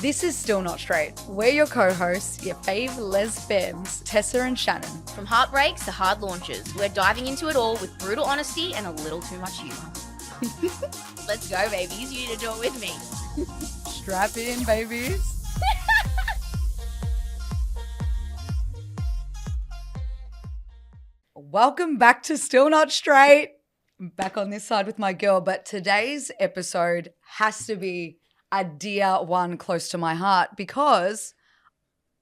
This is Still Not Straight. We're your co-hosts, your fave lesbians, Tessa and Shannon. From heartbreaks to hard launches, we're diving into it all with brutal honesty and a little too much humour. Let's go, babies. You need to do it with me. Strap in, babies. Welcome back to Still Not Straight. I'm back on this side with my girl, but today's episode has to be a dear one close to my heart because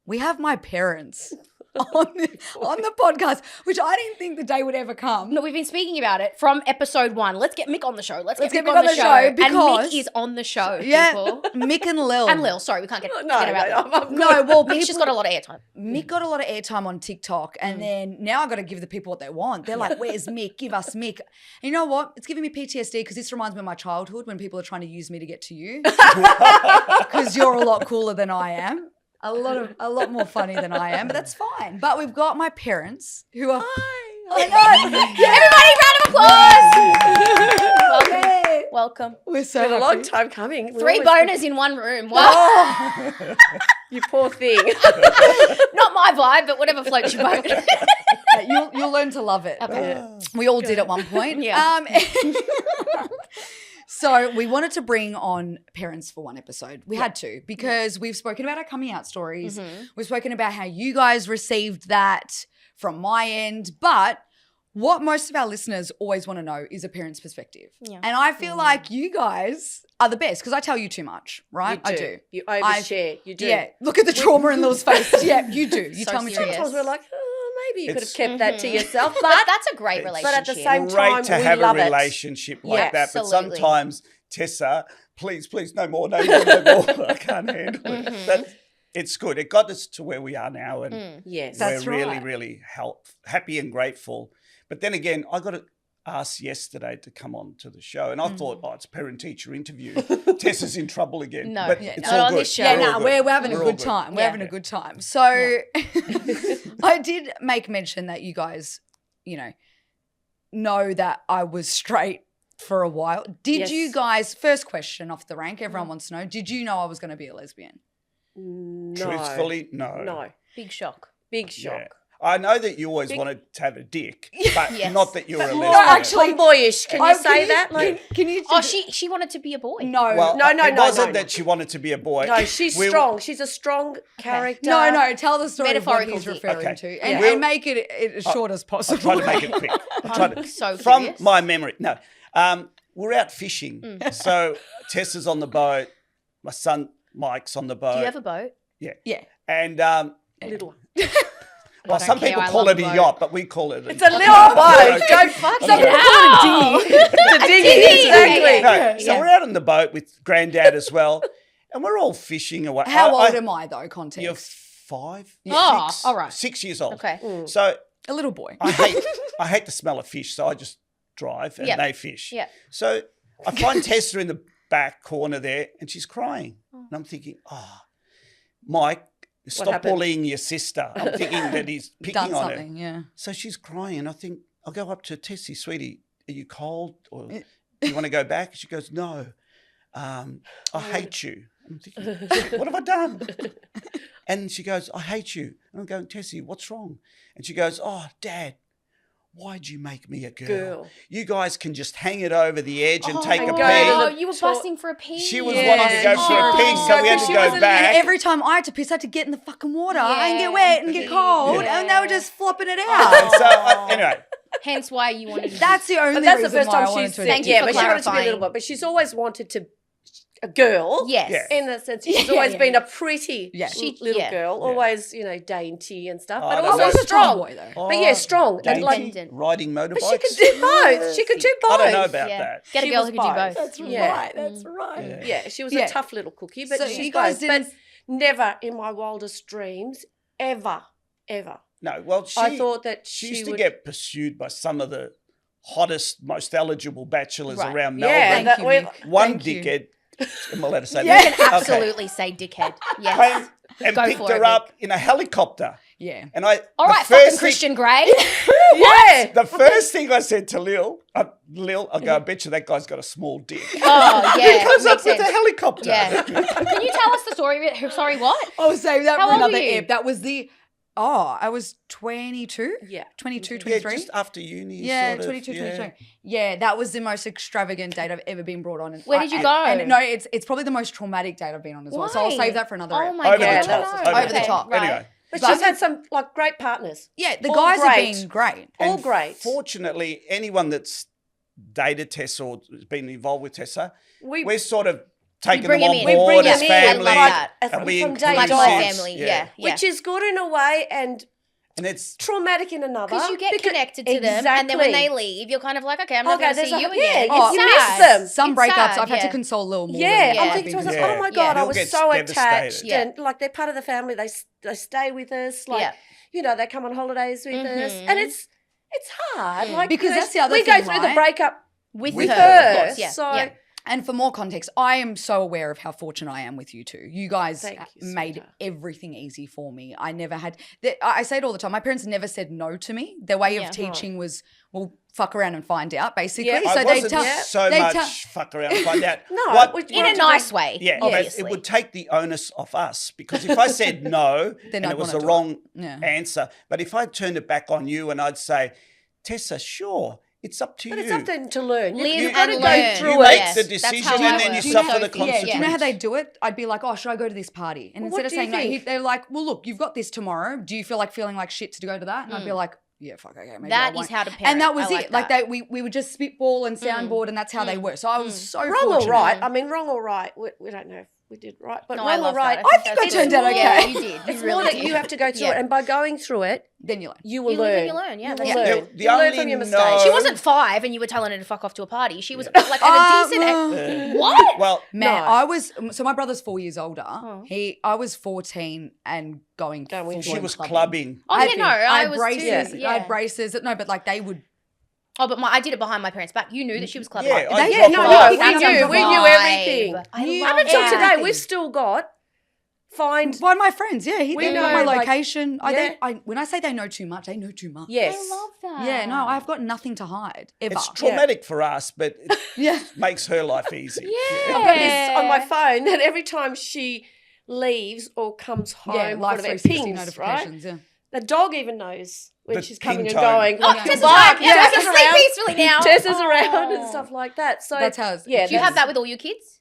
we have my parents on the podcast, which I didn't think the day would ever come. No, we've been speaking about it from episode 1. Let's get Mick on the show. Let's get Mick on the show because- and Mick is on the show, people. Mick and Lil. And Lil, sorry, we can't get about that. No, well, Mick's just got a lot of airtime. Mick got a lot of airtime on TikTok, and then now I got to give the people what they want. They're like, "Where's Mick? Give us Mick." And you know what? It's giving me PTSD because this reminds me of my childhood when people are trying to use me to get to you because you're a lot cooler than I am. A lot more funny than I am, but that's fine. But we've got my parents who are. I know. Everybody, round of applause. Welcome. We're so It's been a happy. long time coming. 3 boners in one room. Wow. Oh. You poor thing. Not my vibe, but whatever floats your boat. You'll learn to love it. Okay. We all did at one point. Yeah. So we wanted to bring on parents for one episode. We had to because we've spoken about our coming out stories. Mm-hmm. We've spoken about how you guys received that from my end. But what most of our listeners always want to know is a parent's perspective. Yeah. And I feel like you guys are the best because I tell you too much, right? You do. I do. You overshare. You do. Yeah. Look at the trauma in Lil's face. Yeah, you do. You So tell me too serious. much. Sometimes we're like, maybe you could have It's- kept that to yourself. But But that's a great relationship. but at the same Great time, to we have love a it. relationship like Yeah, that, but absolutely. sometimes Tessa, please, no more, no more. I can't handle it. But it's good. It got us to where we are now, and Yes. That's we're really, right. really happy and grateful. But then again, I got asked yesterday to come on to the show, and I thought, it's parent-teacher interview. Tessa's in trouble again. No, but yeah, it's not all on good. this show. Yeah, We're all no, good. we're having a We're all good time. We're Yeah. having a good time. So I did make mention that you guys, know that I was straight for a while. Did Yes. you guys, first question off the rank, everyone wants to know, did you know I was going to be a lesbian? No. Truthfully, no. No. Big shock. Big shock. Yeah. I know that you always wanted to have a dick, but Yes. not that you're a lesbian. More actually tomboyish. Can you say that? Can you? Oh, she wanted to be a boy. No. Well, No, it wasn't no. that she wanted to be a boy. No, she's We- strong. She's a strong character. No. Tell the story of what Metaphorical he's dick. referring Okay. to, and, Yeah. and make it as short as I'll possible. try to make it quick. So From curious. my memory, no. We're out fishing. So Tessa's on the boat. My son Mike's on the boat. Do you have a boat? Yeah. And Little one. well, don't some care, people I call love it a a boat. yacht, but we call it It's a little Okay. boat. Don't fuck Some it. people call it a dinghy. The dinghy, exactly. No, so we're out on the boat with Granddad as well, and we're all fishing away. How old am I though? Context. You're 5, Oh, 6, all right. 6 years old. Okay. So a little boy. I hate the smell of fish, so I just drive and Yep. they fish. Yeah. So I find Tessa in the back corner there, and she's crying, and I'm thinking, Mike, stop happened? bullying your sister. I'm thinking that he's picking Done on something. her. Yeah. So she's crying, and I think I'll go up to Tessie, sweetie, are you cold, or do you want to go back? She goes, no, I hate you. I'm thinking, what have I done? And she goes, I hate you. And I'm going, Tessie, what's wrong? And she goes, Dad, why'd you make me a girl? You guys can just hang it over the edge and take a and pee. go to Oh, the you were toilet. busting for a pee. She was Yeah. wanting to go for a pee, so we had to She go wasn't- back. And every time I had to piss, I had to get in the fucking water and get wet and get cold, Yeah. and they were just flopping it out. And so, anyway, Hence why you wanted to That's the only But that's the reason first why I time wanted she's to. Thank you yeah, for but she wanted to be a clarifying. little boy. But she's always wanted to a girl. Yes. Yeah. In that sense, she's Yeah, always yeah. been a pretty Yeah. little Yeah. girl, always, dainty and stuff, I but don't also know. I was a strong. tomboy though. But yeah, strong. And dainty, like, Independent. riding but motorbikes. she could do both. She could do both. I don't know about Yeah. that. Get a She girl was who could do both. both. That's Yeah. right. That's right. Yeah, she was Yeah. a tough little cookie, but So she's you guys both. But didn't- never in my wildest dreams, ever. No, well, I thought that she she used to would get pursued by some of the hottest, most eligible bachelors Right. around Yeah, Melbourne. Thank you, Mick. One Thank you. dickhead, am I allowed to say Yeah. that? You can absolutely say dickhead. Yes. Came and Go picked for it, her up in a helicopter. Yeah. And I, All the right, first fucking Christian Grey. Yeah. The first thing I said to Lil, I go, I bet you that guy's got a small dick. Oh, yeah. He comes makes up with sense. a helicopter. Yeah. Can you tell us the story? Sorry, what? Oh, save that How for old were another you? ep. That was I was 22. Yeah. 22, Yeah, 23. just after uni. Yeah, sort of, 22, yeah. 23. Yeah, that was the most extravagant date I've ever been brought on. And Where did you go? And no, it's probably the most traumatic date I've been on as well. So I'll Why? save that for another Oh ep. my Over God. the top. I don't know. Over the top. Right. Anyway. But But- she's had some like great partners. Yeah, the All guys have great. been great. All And great. Fortunately, anyone that's dated Tessa or has been involved with Tessa, We we're sort of taking bring them him on in. We board bring as him in. family. I love that. As And we from include day Like dot. my kids. family. Yeah. Which is good in a way and And it's traumatic in another. Because you get Because- connected to them, and then when they Exactly. leave, you're kind of like, okay, I'm not Okay, going to there's see a- you yeah, again. you It's miss sad. them. Some It's breakups, sad, I've had yeah. to console Lil more. Yeah, Yeah. I'm thinking to myself, Yeah. oh my God, I He'll was get so devastated. attached. Yeah. And like they're part of the family. They stay with us. Like, Yeah. you know, they come on holidays with us. Mhm. And it's hard. Mm. Like, Because you know, that's the other we thing, go through right? the breakup With with her, her. of course, yeah. So Yeah. And for more context, I am so aware of how fortunate I am with you two. You guys Thank you, made sweetheart. everything easy for me. I never had, I say it all the time, my parents never said no to me. Their way Yeah. of teaching was, well, fuck around and find out, basically. Yeah. I So wasn't tell, so they much tell- fuck around and find out. No, What- we In a wanted to nice do- way. yeah, obviously. but it would take the onus off us because if I said no Then and I'd it was wanna the do wrong Yeah. answer, but if I turned it back on you and I'd say, Tessa, sure, it's up to But you. it's up to them to learn. Live You've got to and go learn. through You it. make Yes, the that's decision how and I then work. you Do you suffer know- the yeah, consequences. do you know how they do it? I'd be like, oh, should I go to this party? And Well, instead what of do you saying no, think? they're like, well, look, you've got this tomorrow. Do you feel like feeling like shit to go to that? And I'd be like, yeah, fuck, okay, maybe I That won't. is how to parent. And that was I like it. Like that. we would just spitball and soundboard, and that's how they were. So I was so Wrong fortunate. or right? I mean, wrong or right? We don't know if we did right, but No, I wrong or love right? that. I think I that's turned good. out Yeah, okay. you did. It's You more really that did. you have to go through Yeah. it, and by going through it, Then you learn. you will You learn. live and you learn. Yeah, You that's will good. learn. The You learn only from your no- mistakes. She wasn't 5 and you were telling her to fuck off to a party. She was like at a decent. What? Well, Man, No. I was so my brother's 4 years older. Oh. I was 14 and going. Going she full-blown was clubbing. clubbing. Oh, yeah, no, I had was braces. too. I Yeah. had braces. No, but like they would. Oh, but I did it behind my parents' back. You knew that she was clever. Yeah, I They- dropped No, her no, off. we That's knew. a We knew vibe. everything. I Knew love Up until that. today, everything. we've still got find. One of my friends, yeah, We they know know, my like- location. Yeah. When I say they know too much, they know too much. Yes. I love that. Yeah, no, I've got nothing to hide ever. It's traumatic for us, but it Yeah. makes her life easy. Yeah. I've got this on my phone that every time she leaves or comes home, Yeah, live whatever, it 360 pings, right? notifications. Yeah. The dog even knows when The she's coming ping and tone. going. Oh, Like, Tessa's bark. home. Yeah, Tessa's Tessa's sleep around. peacefully now. Tessa's around and Oh. stuff like that. So That's how it's- yeah, Do you have that's- that with all your kids?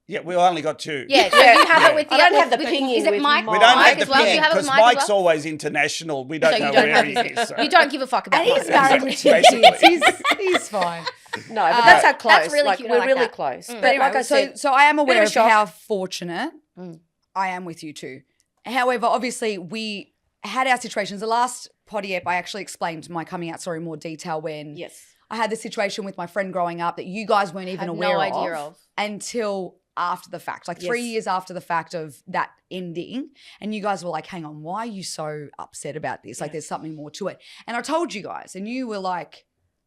Yeah, we only got 2. Yeah, so Yeah. you have Yeah. it with the I don't with- have the with- pinging Is it with Mike? mine. We don't Mike have the as well? Do you ping have it with because Mike as Mike's well? always international. We don't So you know don't where have- he is. So. You don't give a fuck about And he's Mike. married with 2 Basically. kids. He's fine. No, but that's how close. That's really like, cute. I We're like really that. close. Mm. But But anyway, like I said, so I am aware bit of of a shock. how fortunate Mm. I am with you two. However, obviously we had our situations. The last potty ep, I actually explained my coming out story in more detail when yes. I had the situation with my friend growing up that you guys weren't even Had aware no idea of. until after the fact, like 3 Yes. years after the fact of that ending. And you guys were like, hang on, why are you so upset about this? Like there's something more to it. And I told you guys and you were like,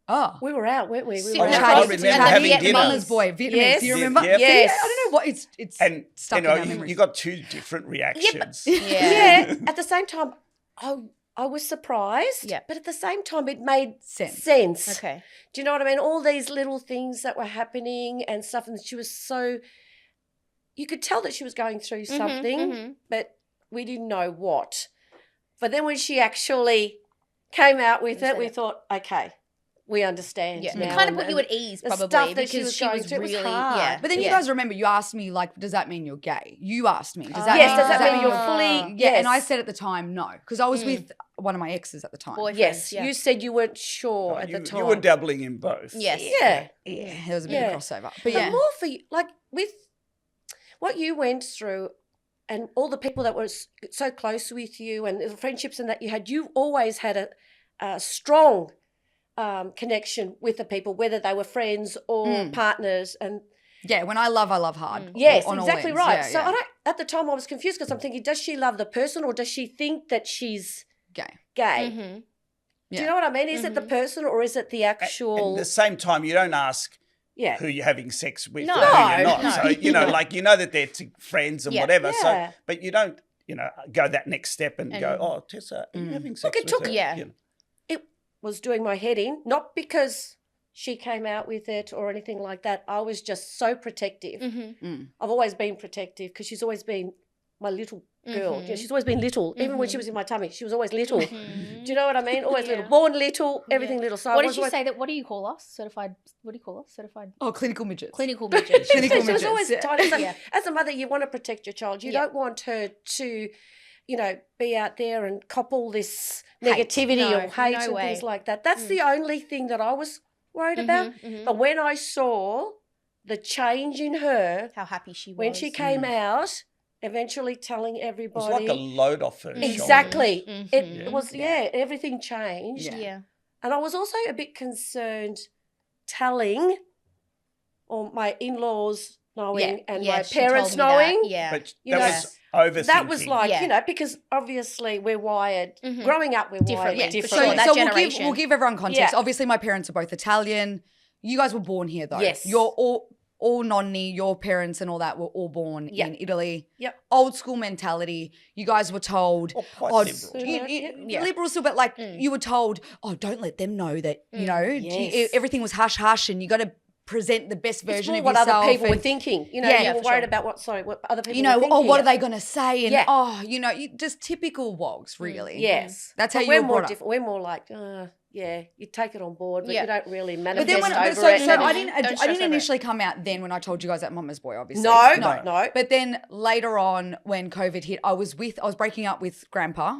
oh. We were out, weren't we? We Sit were I down. out. remember Chatty. having Vietnamese dinner. Mama's boy, Vietnamese. Yes. Do you remember? Yep. See, Yes. I don't know what it's And stuck you know, in our you, memories. you got 2 different reactions. Yeah. Yeah. At the same time, I was surprised. Yeah. But at the same time, it made Sense. sense. Okay. Do you know what I mean? All these little things that were happening and stuff, and she was so. You could tell that she was going through something, mhm. but we didn't know what. But then when she actually came out with it, we thought, okay, we understand. Yeah. now. It kind of put and you at ease the probably stuff that she because was she going was through, it was really hard. yeah. But then you yeah. guys remember you asked me like, does that mean you're gay? You asked me. Does that Yes, mean, does that mean mean you're fully? Yeah, and I yes. said at the time no, because I was with one of my exes at the time. Boyfriends, Yes, yeah. you said you weren't sure at you, the time. you were dabbling in both. Yes. Yeah. Yeah, there was a bit Yeah. of crossover. But But yeah, more for you, like with what you went through and all the people that were so close with you and the friendships and that you had, you always had a strong connection with the people, whether they were friends or partners. And yeah, when I love hard. yes, on all exactly ends. right. Yeah, So yeah. I don't, at the time I was confused because I'm thinking, does she love the person or does she think that she's Gay. gay? Mhm. Do Yeah. you know what I mean? Is it the person or is it the actual? At the same time, you don't ask yeah. who you're having sex with No, or who you're not. no. So, you know, like, you know that they're friends and Yeah. whatever. Yeah. So, but you don't go that next step and go, oh, Tessa, are you having sex Look, it with took- her? yeah. You know. It was doing my head in, not because she came out with it or anything like that. I was just so protective. Mm-hmm. I've always been protective because she's always been my little girl. Mhm. Yeah, she's always been little. Even when she was in my tummy, she was always little. Mhm. Do you know what I mean? Always Yeah. little. Born little, everything Yeah. little. So What I did you say that? What do you call us? Certified. What do you call us? Certified Oh, clinical midgets. clinical midgets. Clinical She was midgets, always yeah. tiny. So Yeah. as a mother, you want to protect your child. You Yeah. don't want her to, be out there and cop all this Hate. negativity No, or hate no and way. things like that. That's Mm. the only thing that I was worried about. Mhm. But when I saw the change in her How happy she was when she came out, eventually telling It was everybody. like a load off her shoulders. Exactly. Mhm. It was, everything changed. Yeah. Yeah. And I was also a bit concerned telling, or my in-laws knowing, and my she parents told me that. knowing. Yeah. But You that know, was overthinking. That was like, Yeah. because obviously we're wired. Mhm. Growing up, we're Different, wired yeah, for differently. sure. That So generation. we'll give everyone context. Yeah. Obviously, my parents are both Italian. You guys were born here, though. Yes. You're all nonni, your parents and all that were all born Yep. in Italy. Yep. Old school mentality. You guys were told, Or quite oh, liberal. Yeah. liberal still, but like Mm. you were told, oh, don't let them know that, Yes. everything was hush hush and you got to present the best It's version more of what yourself. other people were and, thinking. Yeah, You yeah, were for worried sure. about what other people were thinking. oh, what are they going to say? And, Yeah. just typical wogs, really. Yes. That's how But you were we're more brought up. different. We're more like, you take it on board, but Yeah. you don't really But manifest then over so it. I Don't didn't stress over it. initially come out then when I told you guys that Mama's Boy, obviously. No. But then later on when COVID hit, I was breaking up with Grandpa.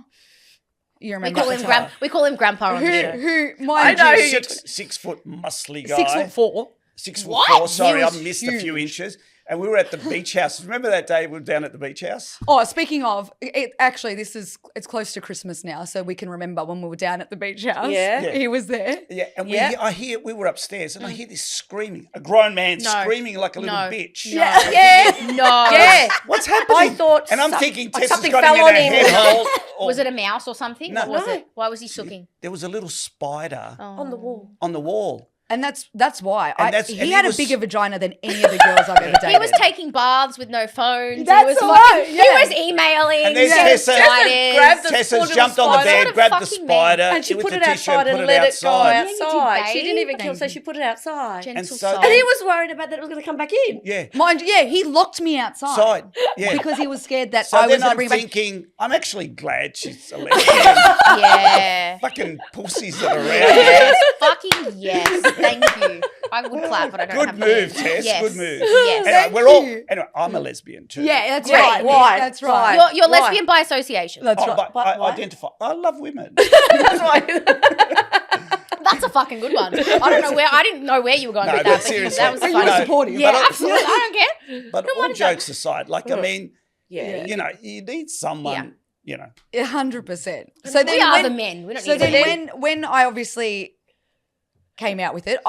You We remember? call at him the time. We call him Grandpa on the show. Who I mind know you, who you're 6 foot muscly guy. 6'4". 6'4". What? Sorry, He I was missed a few huge. inches. And we were at the beach house. Remember that day we were down at the beach house? Oh, speaking of, actually, it's close to Christmas now, so we can remember when we were down at the beach house. Yeah. Yeah. He was there. Yeah, and we were upstairs, and I hear this screaming, a grown man No. screaming like a little No. bitch. No. Yeah. No. Yeah. What's happening? I thought and I'm some- thinking like Tessa's something got fell him in on a him. head hole. or- Was it a mouse or something? No. What was No. it? Why was he sucking? There was a little spider on the wall. on the wall. And that's why. And and he he had was- a bigger vagina than any of the girls I've ever dated. He was taking baths with no phones. That's he was right, He yeah. was emailing. And then getting Tessa- spiders. grabbed the Tessa's little jumped on the spider. bed, What a grabbed the fucking man. spider, And she with put the it tissue outside and put let it go outside. Yeah, you did, outside. She babe. didn't even kill, Thank so you. she put it outside. Gentle And so- soul. And he was worried about that it was going to come back in. Yeah. Mind you, he locked me outside. Side. Yeah. Because he was scared that So I was then going to I'm bring back. thinking, I'm actually glad she's a lesbian. Yeah. Fucking pussies that are around. Yes. Fucking yes. Thank you. I would clap, but I don't Good have move, the Tess. Yes. Good move. Yes. Anyway, we're all. Anyway, I'm a lesbian too. Yeah, that's Yeah, right. why? That's right. Why? You're lesbian by association. That's Oh, right. but But I why? identify. I love women. That's right. That's a fucking good one. I didn't know where you were going No, with but that. But seriously. that was And funny. you were No, supportive. Yeah, but I- absolutely. I don't care. But No, all what is that? jokes aside, like I mean, Yeah. you know, you need someone. You know, 100%. So then We are when, the men. We don't So need then women. when I obviously came out with it,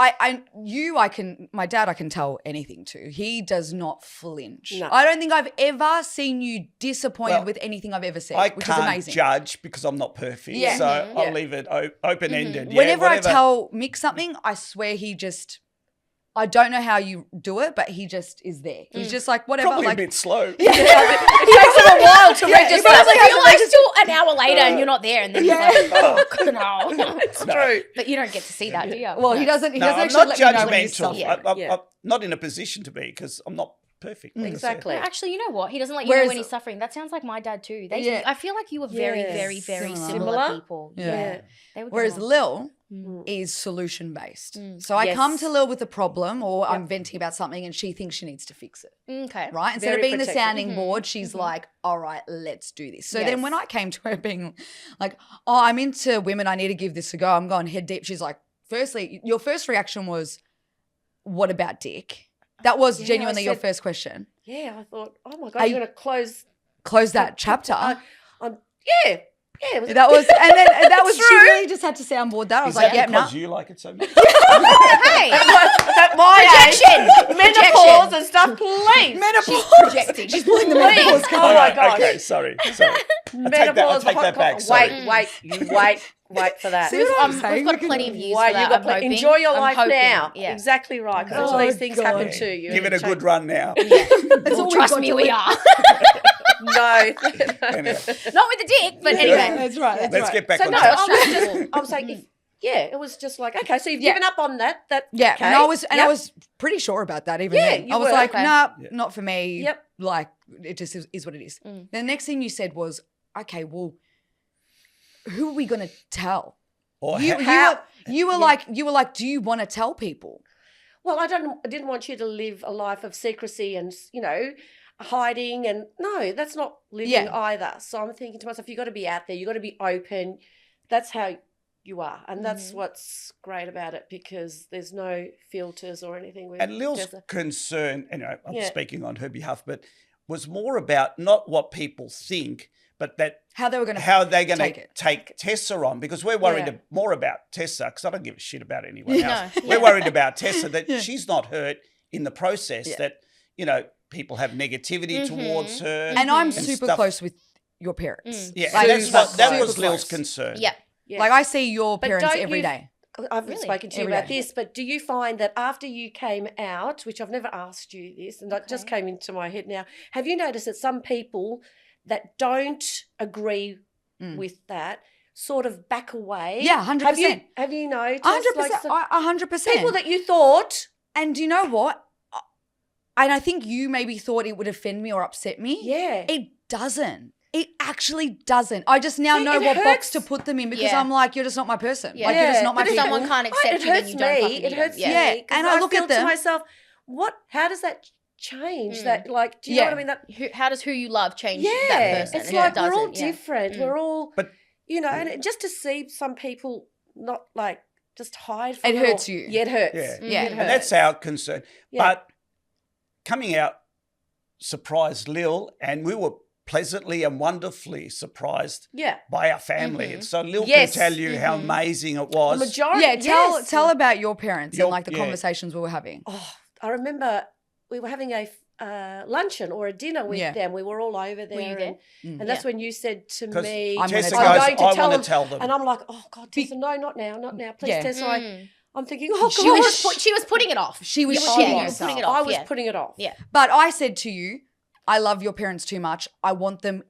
my dad I can tell anything to. He does not flinch. No. I don't think I've ever seen you disappointed Well, with anything I've ever said, I which is can't amazing. judge because I'm not perfect. Yeah. So Mhm. I'll Yeah. leave it open ended. Yeah, Whenever whatever. I tell Mick something, I swear I don't know how you do it, but he just is there. He's just like, whatever. Probably like, a bit slow. It takes him a while to register. I feel like still an hour later and you're not there, and then he's like, oh, no. It's true. But you don't get to see that, do you? well, he doesn't. He No, doesn't I'm actually not let me know when he's judgmental. suffering. Yeah. I'm not in a position to be because I'm not perfect. like I said. Exactly. Actually, you know what? He doesn't let you Whereas- know when he's suffering. That sounds like my dad too. Yeah. I feel like you were very, Yes. very, very Similar. similar people. Yeah. They would Whereas get along. Lil Mm. is solution based. Mm. So I Yes. come to Lil with a problem or I'm venting about something and she thinks she needs to fix it. Okay. Right? Instead Very of being the protective. sounding board, she's like, all right, let's do this. So then Yes. when I came to her being like, oh, I'm into women, I need to give this a go, I'm going head deep. She's like, firstly, your first reaction was, what about dick? That was Yeah, I genuinely your said- first question. Yeah, I thought, oh my God, Are you're you- going to close. Close that chapter. Yeah. Yeah. It was That was, and then that was, she True. really just had to soundboard that. I was Is like, that yeah, no. because you like it so much? Hey, At my projection. age, menopause Projection. and stuff, please. Menopause. Projecting. She's pulling the menopause Please. card. Oh my Okay, gosh. Okay, sorry. I take that Menopause, back. hot Sorry. coffee. Wait for that. See what I'm saying? We've got We can- plenty of years Wait, for that, you've got I'm plenty. hoping. Enjoy your I'm life hoping, now. Yeah. Exactly right. Because Oh, these things God. happen to you. Give it a Change- good run now. Yeah. That's all we've Trust got me, to we live. are. No, No. Anyway, Not with the dick, but anyway. That's right. That's let's right. get back So on no, track. I was like, it was just like, okay, so you've Yeah. given up on that. Yeah, okay. and I was Yep. pretty sure about that even Yeah, then. you I was were. like, Okay. nah, Yeah. not for me. Yep. Like it just is what it is. The next thing you said was, okay, well, who are we gonna tell? Or You were like, do you want to tell people? Well, I didn't want you to live a life of secrecy and, hiding. And no, that's not living Yeah. either. So I'm thinking to myself, you got to be out there. You got to be open. That's how you are. And that's what's great about it, because there's no filters or anything. With And Lil's Tessa. concern, anyway, I'm Yeah. speaking on her behalf, but was more about not what people think, but that How they were gonna how they're going take to it. take Tessa on, because we're worried Yeah. more about Tessa, because I don't give a shit about anyone Yeah. else. No, We're yeah. worried about Tessa, that she's not hurt in the process, Yeah. that, people have negativity towards her. And I'm and super stuff. close with your parents. Yeah, Like, and that super was Lil's close. concern. Yeah. Yeah. Like I see your But parents don't every you- day. I've Really? spoken to you Every about day. this, but do you find that after you came out, which I've never asked you this, and that just came into my head now, have you noticed that some people that don't agree with that sort of back away? Yeah, 100%. Have you noticed? 100%. 100%. People that you thought, And you know what? And I think you maybe thought it would offend me or upset me. yeah. It doesn't. It actually doesn't. I just now See, know it what box hurts. to put them in, because Yeah. I'm like, you're just not my person. Yeah. Like, you're just Yeah, not my but if people. Someone can't accept it you, then hurts you don't fucking me. need It them. hurts Yeah. Yeah, me. and I I look feel at them- to myself, how does that change? That, like, do you know Yeah. what I mean? That How does who you love change yeah, that person? it's And like it we're all doesn't, yeah. different. We're all, But- and just to see some people not like just hide from It or- hurts you. Yeah, it hurts. Yeah. Yeah. It And that's hurts. our concern. Yeah. But coming out surprised Lil, and we were pleasantly and wonderfully surprised Yeah. by our family. And so Lil Yes. can tell you how amazing it The was. majority. Yeah, yes. tell about your parents Your- and like the yeah. conversations we were having. Oh, I remember we were having a luncheon or a dinner with Yeah. them. We were all over there. Were you there? And that's when you said to 'Cause me, I'm Tessa gonna goes, tell going to I tell want to tell them. and I'm like, oh, God, Tessa, no, not now, not now. Please, Yeah. Tessa. Mm. I'm thinking, oh, God. She was putting it off. She was You were shitting you were herself. putting it off. I was yeah. putting it off. Yeah. But I said to you, I love your parents too much. I want them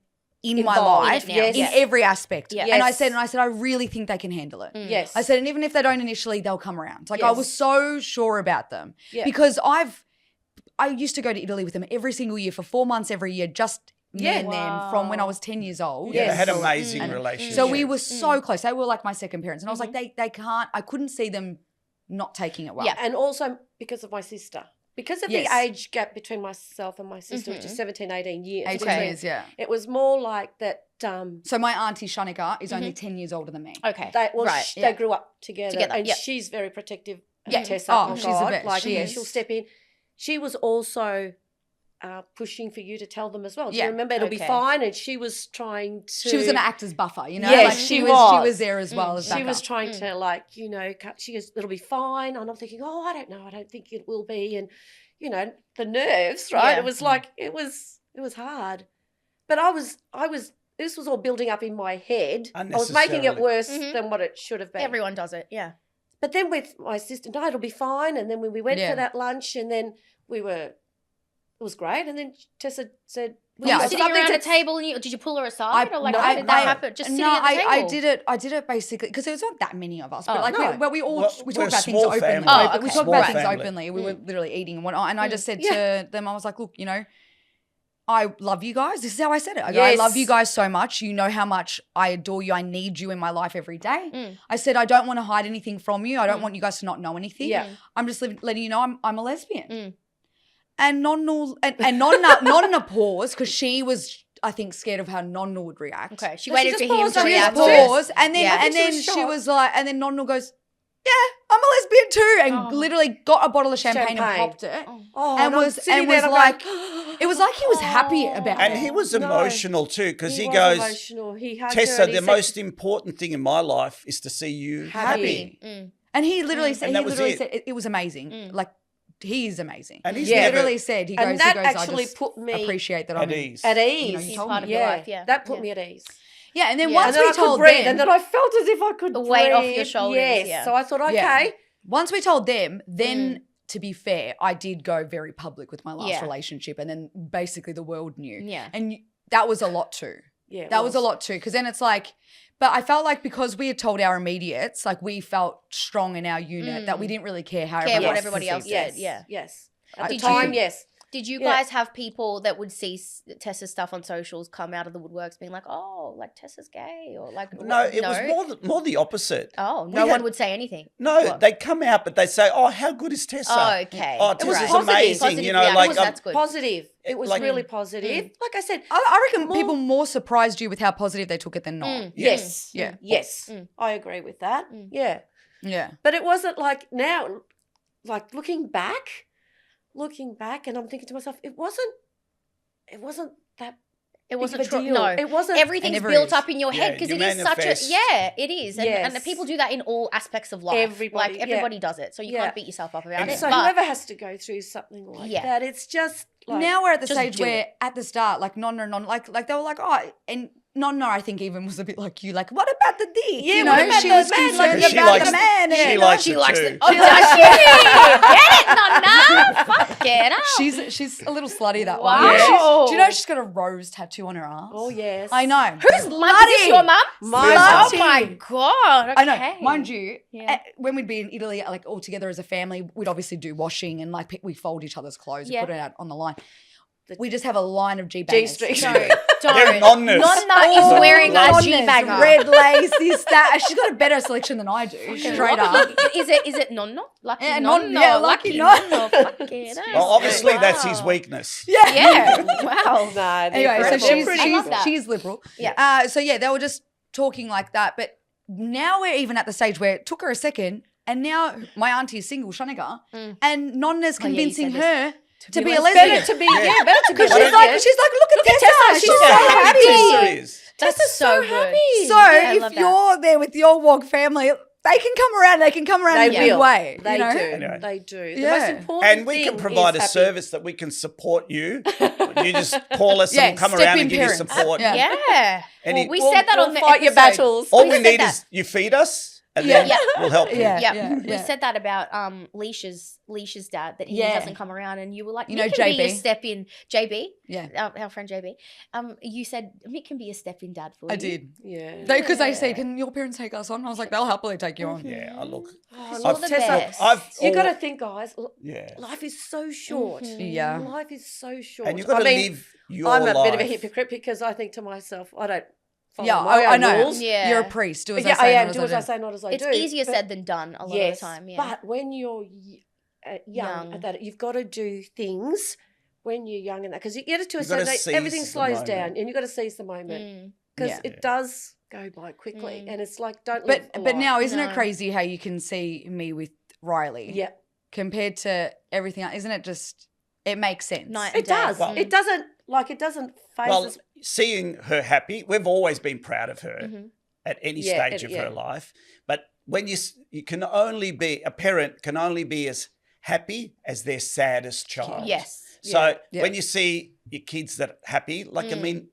in my Involved. life In it now. in Yes. every aspect. Yeah. And I Yes. said, I really think they can handle it. Yes. I said, and even if they don't initially, they'll come around. Like I Yes. was so sure about them Yeah. because I used to go to Italy with them every single year for 4 months every year, just me Yeah. and them from when I was 10 years old. Yeah, they had Yes. amazing And- relationships. So we were so close. They were like my second parents. And I was like, they can't, I couldn't see them not taking it well. Yeah. And also because of my sister. Because of Yes. the age gap between myself and my sister, which is 17, 18 years. 18 between- years, yeah. It was more like that. So my auntie Shanika is only 10 years older than me. Okay. Right, yeah. they grew up together. And yep. she's very protective of Yeah. Tessa. Oh, Oh, she's the God. best. Like, She is. she'll step in. She was also pushing for you to tell them as well. Do Yeah. you remember? It'll be Okay. fine. And she was trying to... She was going to act as buffer, you know? Yes, like she she was. was there as well as She backup. was trying to, like, she goes, it'll be fine. And I'm thinking, oh, I don't know. I don't think it will be. And, the nerves, right? Yeah. It was like, it was hard. But this was all building up in my head. I was making it Unnecessarily. worse Mhm. than what it should have been. Everyone does it. Yeah. But then with my sister, no, it'll be fine. And then when we went Yeah. for that lunch and then it was great. And then Tessa said, Were Yeah, you it's sitting something around to- a table and did you pull her aside? Or like, no, how did that I- happen? Just sitting no, at the table? I did it basically because there was not that many of us, but Oh, like no. we all Well, we we're talk a about things small openly. family. Oh, We okay. talk Small about things family. openly. We were literally eating and whatnot, and I just said Yeah. to them, I was like, look, I love you guys. This is how I said it. I go, I Yes. love you guys so much. You know how much I adore you. I need you in my life every day. Mm. I said, I don't want to hide anything from you. I don't want you guys to not know anything. Yeah. I'm just letting you know I'm a lesbian. Mm. And Nonnal, and not in a pause because she was, I think, scared of how Nonnal would react. Okay. She No, she waited just for him paused to on the react. spot. to it. Pause, and then Yeah. and I think then she was she shocked. was like, and then Nonnal goes, yeah, I'm a lesbian too, and Oh. literally got a bottle of champagne, and Champagne. popped it. Oh, And I'm was- sitting and there was I'm like- going, It was like he was happy about And it. he was No. emotional too, because he was goes, emotional. He hugged her Tessa, and he the said- most important thing in my life is to see you Happy. happy. Mm. And he literally said, And that was it. it was amazing. Mm. Like he is amazing. And he's he Yeah. never literally said, he goes, And that I actually just put me appreciate that at I'm ease. at you ease. know, you He's told part me. of your life, yeah. That put Yeah. me at ease. Yeah, and then Yeah. once And then we I could told breathe, them, and then I felt as if I could The weight off breathe. your shoulders, Yes. yeah. So I thought, okay. Yeah. Once we told them, then to be fair, I did go very public with my last Yeah. relationship, and then basically the world knew. Yeah. And that was a lot too. Yeah, it That was a lot too. Because then it's like, but I felt like because we had told our immediates, like we felt strong in our unit that we didn't really care how Care what everybody everybody else perceived said. Yeah. Yes. At the Did time, you- yes. Did you Yeah. guys have people that would see Tessa's stuff on socials come out of the woodworks being like, oh, like Tessa's gay or like No, it was more the opposite. Oh, We no one had- would say anything. No, What? they come out, but they say, "Oh, how good is Tessa? Oh, okay. Oh, It was Tessa's positive. amazing." Positive you know, reaction. like That's good. Positive. It was Like- really positive. Like I said, I reckon More- people more surprised you with how positive they took it than not. yes. Yeah. Yes. I agree with that. Yeah. Yeah. But it wasn't like now, like looking back, and I'm thinking to myself, it wasn't that It wasn't big of a true. deal. No, It wasn't. Everything's never built is. up in your head Yeah, because you it is such a manifest. it is, and Yes. people do that in all aspects of life. Everybody, like yeah. everybody does it, so you Yeah. can't beat yourself up about And it. so but whoever has to go through something like Yeah. that, it's just like Now we're at the just stage do where it. at the start, like Nonna, like they were like, oh, and Nonna, I think even was a bit like you, like, what about the dick? Yeah, you what know, about she the was man? concerned Like, she about likes- the man. she and, likes she it likes too. it. Oh, does she? Get it, Nonna? Fuck it up. she's a little slutty that Wow. one. Yeah. Do you know she's got a rose tattoo on her ass? Oh yes, I know. Whose mum? Is this your mum? My Oh mum. my god! Okay. I know. Mind you, Yeah. when we'd be in Italy, like all together as a family, we'd obviously do washing and like we fold each other's clothes Yeah. and put it out on the line. We just have a line of G-bangers. G-strings. Don't. They're nonnas. Nonna is All wearing a nonnas, G-banger. red lace, this, that. She's got a better selection than I do. Straight up. Is it nonno? Lucky Yeah, nonno. yeah, lucky nonno. Fuck it up. Well, obviously that's his Wow. weakness. Yeah. Wow. No, they're Anyway, so incredible. I love that. she's liberal. Yeah. So yeah, they were just talking like that. But now we're even at the stage where it took her a second, and now my auntie is single, Shanika, and Nonna's Oh, yeah, you convincing said her to be a Better lesbian. to be, yeah, better to be. Because Why she's don't like, lesbian. look at Tessa. She's so How happy. Tessa is. That's so good. happy. So Yeah, I love if that. you're there with your wog family, they can come around. They can come around They in a big will. way. They you know? do. Anyway. They do. The Yeah. most important And we can thing provide is a happy. service that we can support you. You just call us Yeah, and we'll come step around in and give you parents. support. Yeah. Yeah. Any- we We'll- said that we'll on the fight your episode. battles. All We we said need that. is you feed us and Yeah. then Yeah. we'll help you. Yeah. Yeah. We yeah. said that about Leisha's dad, that he Yeah. doesn't come around, and you were like, You Mick know, can be a JB. step in. JB, Yeah, our friend JB. You said Mick can be a step in dad for I you. did. Yeah. Because they say, can your parents take us on? I was like, they'll happily take you on. Yeah, I look. Oh, You're look, the Tessa, best. you all- got to think, guys. Yeah. Life is so short. Yeah. Life is so short. And you've got to I mean, live your I'm a life. bit of a hypocrite because I think to myself, I don't follow Yeah, my I own know. rules. Yeah. You're a priest. Do as Yeah, I say, I am. not Do as I do. say, not as I It's do. easier But- said than done a lot yes, of the time. Yeah. but when you're young, Young. that you've got to do things when you're young and that, because you get it to a You've gotta certain age, seize everything the slows moment. down, and you've got to seize the moment Mm. because Yeah. it does go by quickly, Mm. and it's like don't live. But now, isn't No. it crazy how you can see me with Riley? yeah, Compared to everything else? Isn't it just, it makes sense. Night it does. Well- It doesn't phase Well, us. seeing her happy, we've always been proud of her Mhm. at any Yeah, stage of yeah. her life. But when you can only be, a parent can only be as happy as their saddest child. Yes. So Yeah. when you see your kids that are happy, like, I Mm. mean,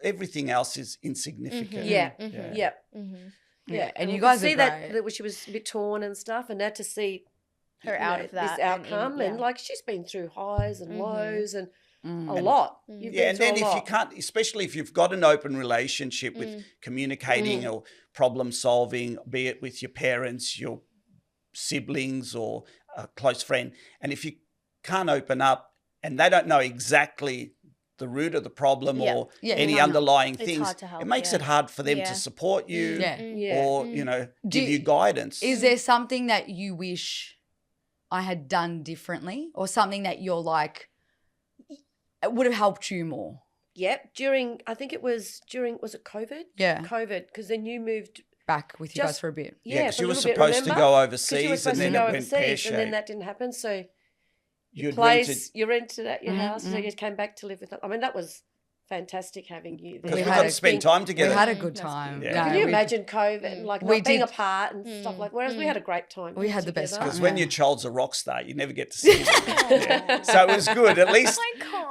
everything else is insignificant. Yeah, Mhm. yeah. Mhm. Yeah, And you we guys could see are that, great. that she was a bit torn and stuff, and now to see Her you out know, of that this and in- outcome, and, yeah. like she's been through highs and Mhm. lows and Mm. a lot. Mm. You've Yeah, been and through then a if you lot. can't, especially if you've got an open relationship with Mm. communicating or problem solving, be it with your parents, your siblings, or a close friend, and if you can't open up and they don't know exactly the root of the problem Yeah. or Yeah, any no. underlying It's things, hard to help, it makes yeah. it hard for them Yeah. to support you Yeah. Yeah. or, Mm. you know, Do give you- you guidance. Is there something that you wish I had done differently, or something that you're like, it would have helped you more? Yep. I think it was was it COVID? Yeah. COVID, because then you moved. Back with you guys Just- for a bit. Yeah, because for a you were little bit, supposed to remember? go 'Cause you were overseas supposed and to then go it went overseas, and then pear-shaped. that didn't happen. So You'd place you rented at your Mhm, house, so mhm. you came back to live with. I mean, that was fantastic having you. because We we had got a to spend thing- time We together. had a Mm, good that's time. good. Yeah. No, Can you we- imagine COVID and like We not being did. apart and stuff like? Whereas we had a great time. We had the best together. Because time. when Yeah. your child's a rock star, you never get to see them. Yeah. So it was good. At least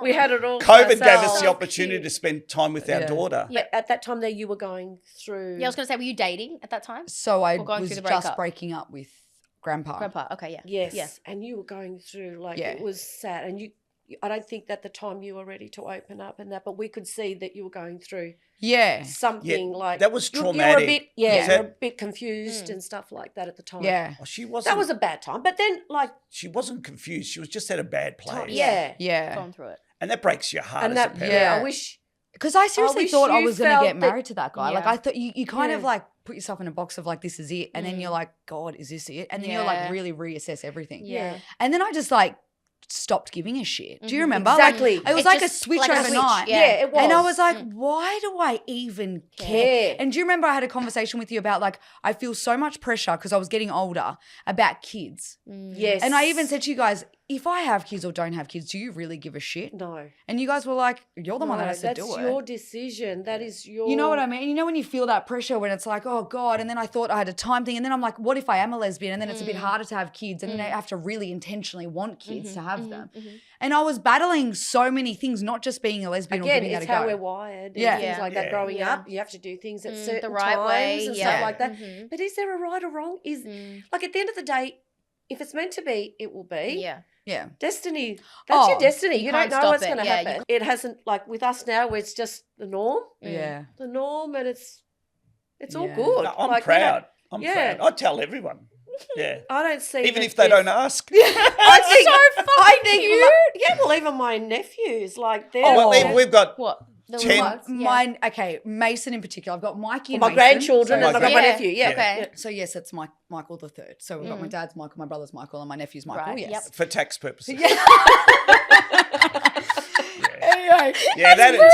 We had it all. for COVID gave us ourselves. the opportunity to spend time with our Yeah. daughter. Yeah. But at that time, there you were going through. Yeah, I was going to say, were you dating at that time? So I Or going was through the just breakup? breaking up with Grandpa. Grandpa. Okay, yeah. Yes. Yeah. And you were going through, like, Yeah. it was sad. And I don't think at the time you were ready to open up and that, but we could see that you were going through Yeah. something like that was you were a traumatic. bit, Yeah. you were a bit confused and stuff like that at the time. Yeah. Oh, she wasn't. That was a bad time. But then, like, She wasn't confused. She was just at a bad place. yeah. Yeah. Gone through it. And that breaks your heart And as that, a parent. yeah, Yeah. I wish. Because I seriously wish thought I you was going to felt get that- married to that guy. Like, Yeah. I thought you kind of Yeah. like put yourself in a box of like, this is it. And then you're like, God, is this it? And then you're Yeah. like, really reassess everything. Yeah. And then I just like stopped giving a shit. Do you Mhm. remember? Exactly. Like, it was It like a just- switch like a switch, overnight. yeah. Yeah, it was. And I was like, why do I even care? Care. And do you remember I had a conversation with you about like, I feel so much pressure because I was getting older about kids. Yes. And I even said to you guys, if I have kids or don't have kids, do you really give a shit? no. And you guys were like, you're the one that has to that's do it. your decision. That is your. You know what I mean? You know when you feel that pressure when it's like, oh God, and then I thought I had a time thing, and then I'm like, what if I am a lesbian? And then it's a bit harder to have kids, and then I have to really intentionally want kids to have them. And I was battling so many things, not just being a lesbian or Again, giving it's that a how go. we're wired. Yeah. And things like that. Yeah. Growing Yeah. up, you have to do things at certain the right times way, and yeah. stuff like that. Mhm. But is there a right or wrong? Is like at the end of the day, if it's meant to be, it will be. Yeah. Yeah. Destiny. That's your Oh, destiny. you You don't can't know stop what's it. going to Yeah, you happen. It hasn't, like with us now, where it's just the norm. Yeah. The norm, and it's all Yeah. good. No, I'm Like, we don't- proud. I'm Yeah. proud. I tell everyone. Yeah. I don't see Even that if they there's- don't ask. I think, so I think yeah, well, even my nephews, like they're Well, Oh. we've got What? The 10 what? Yeah. Mine, okay, Mason in particular. I've got Mikey and my Mason. grandchildren, So and I've got my Yeah. nephew. Yeah. Okay. So yes, it's Michael the third. So we've got my dad's Michael, my brother's Michael, and my nephew's Michael. Right, Yes. yep. for tax purposes. Anyway, Yeah, that There's